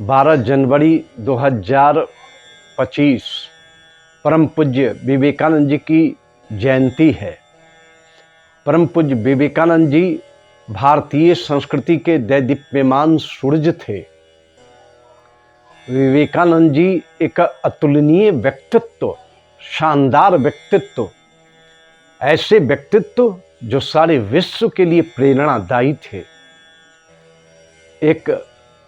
12 जनवरी 2025 परम पूज्य विवेकानंद जी की जयंती है। परम पूज्य विवेकानंद जी भारतीय संस्कृति के दैदीप्यमान सूरज थे। विवेकानंद जी एक अतुलनीय व्यक्तित्व, शानदार व्यक्तित्व, ऐसे व्यक्तित्व जो सारे विश्व के लिए प्रेरणादायी थे। एक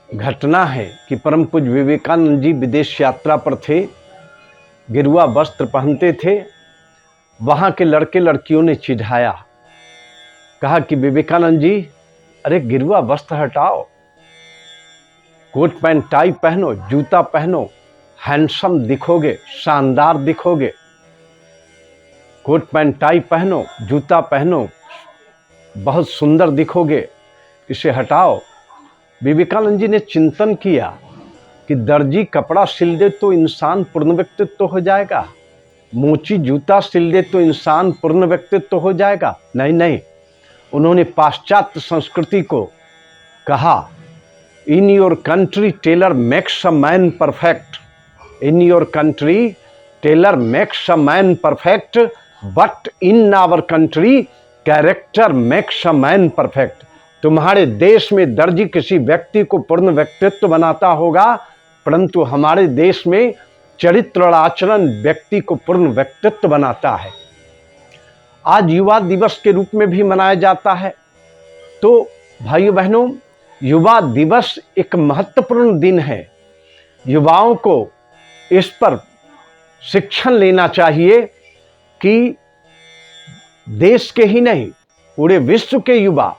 घटना है कि परम पूज्य विवेकानंद जी विदेश यात्रा पर थे, गेरुआ वस्त्र पहनते थे। वहाँ के लड़के लड़कियों ने चिढ़ाया, कहा कि विवेकानंद जी अरे गेरुआ वस्त्र हटाओ, कोट पैंट टाई पहनो, जूता पहनो, हैंडसम दिखोगे, शानदार दिखोगे। कोट पैंट टाई पहनो, जूता पहनो, बहुत सुंदर दिखोगे, इसे हटाओ। विवेकानंद जी ने चिंतन किया कि दर्जी कपड़ा सिल दे तो इंसान पूर्ण व्यक्तित्व हो जाएगा, मोची जूता सिल दे तो इंसान पूर्ण व्यक्तित्व हो जाएगा। नहीं नहीं, उन्होंने पाश्चात्य संस्कृति को कहा, in your country tailor makes a man perfect, in your country tailor makes a man perfect, but in our country character makes a man perfect. तुम्हारे देश में दर्जी किसी व्यक्ति को पूर्ण व्यक्तित्व बनाता होगा, परंतु हमारे देश में चरित्र और आचरण व्यक्ति को पूर्ण व्यक्तित्व बनाता है। आज युवा दिवस के रूप में भी मनाया जाता है। तो भाइयों बहनों, युवा दिवस एक महत्वपूर्ण दिन है। युवाओं को इस पर शिक्षण लेना चाहिए कि देश के ही नहीं, पूरे विश्व के युवा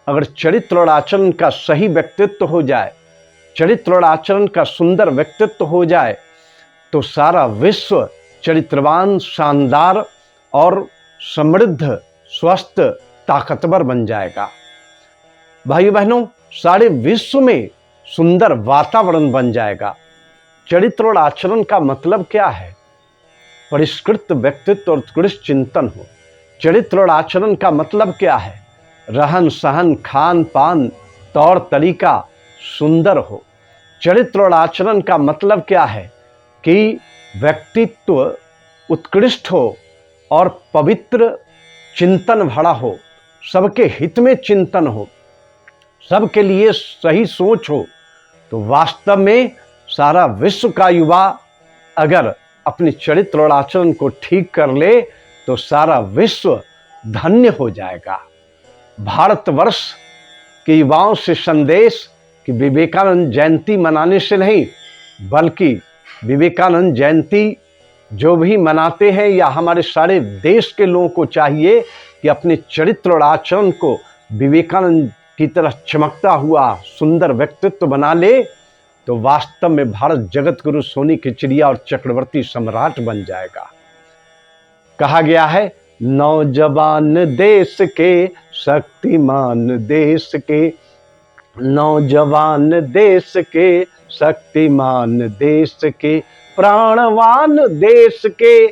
अगर चरित्र और आचरण का सही व्यक्तित्व हो जाए, चरित्र और आचरण का सुंदर व्यक्तित्व हो जाए, तो सारा विश्व चरित्रवान, शानदार और समृद्ध, स्वस्थ, ताकतवर बन जाएगा। भाइयों बहनों, सारे विश्व में सुंदर वातावरण बन जाएगा। चरित्र और आचरण का मतलब क्या है? परिष्कृत व्यक्तित्व और उत्कृष्ट चिंतन हो। चरित्र और आचरण का मतलब क्या है? रहन सहन, खान पान, तौर तरीका सुंदर हो। चरित्र और आचरण का मतलब क्या है? कि व्यक्तित्व उत्कृष्ट हो और पवित्र चिंतन भरा हो, सबके हित में चिंतन हो, सबके लिए सही सोच हो। तो वास्तव में सारा विश्व का युवा अगर अपने चरित्र और आचरण को ठीक कर ले तो सारा विश्व धन्य हो जाएगा। भारतवर्ष के युवाओं से संदेश कि विवेकानंद जयंती मनाने से नहीं, बल्कि विवेकानंद जयंती जो भी मनाते हैं या हमारे सारे देश के लोगों को चाहिए कि अपने चरित्र और आचरण को विवेकानंद की तरह चमकता हुआ सुंदर व्यक्तित्व बना ले, तो वास्तव में भारत जगत गुरु, सोने की चिड़िया और चक्रवर्ती सम्राट बन जाएगा। कहा गया है, नौजवान देश के, शक्तिमान देश के, नौजवान देश के, शक्तिमान देश के, प्राणवान देश के,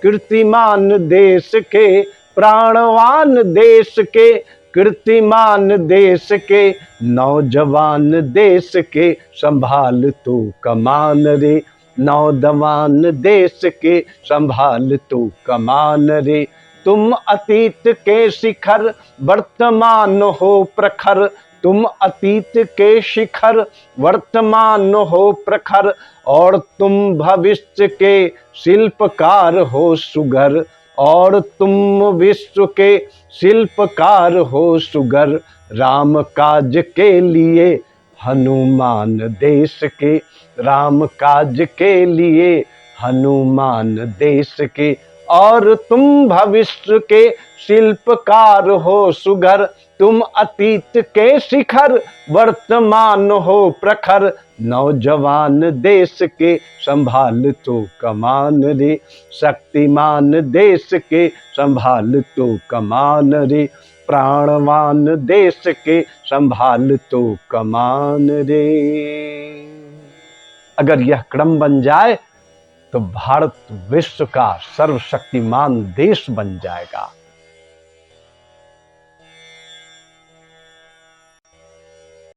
कीर्तिमान देश के, प्राणवान देश के, कीर्तिमान देश के, नौजवान देश के, संभाल तू कमान रे, नौजवान देश के, संभाल तू कमान रे। तुम अतीत के शिखर, वर्तमान हो प्रखर, तुम अतीत के शिखर, वर्तमान हो प्रखर, और तुम भविष्य के शिल्पकार हो सुगर, और तुम विश्व के शिल्पकार हो सुगर। राम काज के लिए हनुमान देश के, राम काज के लिए हनुमान देश के, और तुम भविष्य के शिल्पकार हो सुगर। तुम अतीत के शिखर, वर्तमान हो प्रखर, नौजवान देश के, संभाल तो कमान रे, शक्तिमान देश के, संभाल तो कमान रे, प्राणवान देश के, संभाल तो कमान रे। अगर यह क्रम बन जाए तो भारत विश्व का सर्वशक्तिमान देश बन जाएगा।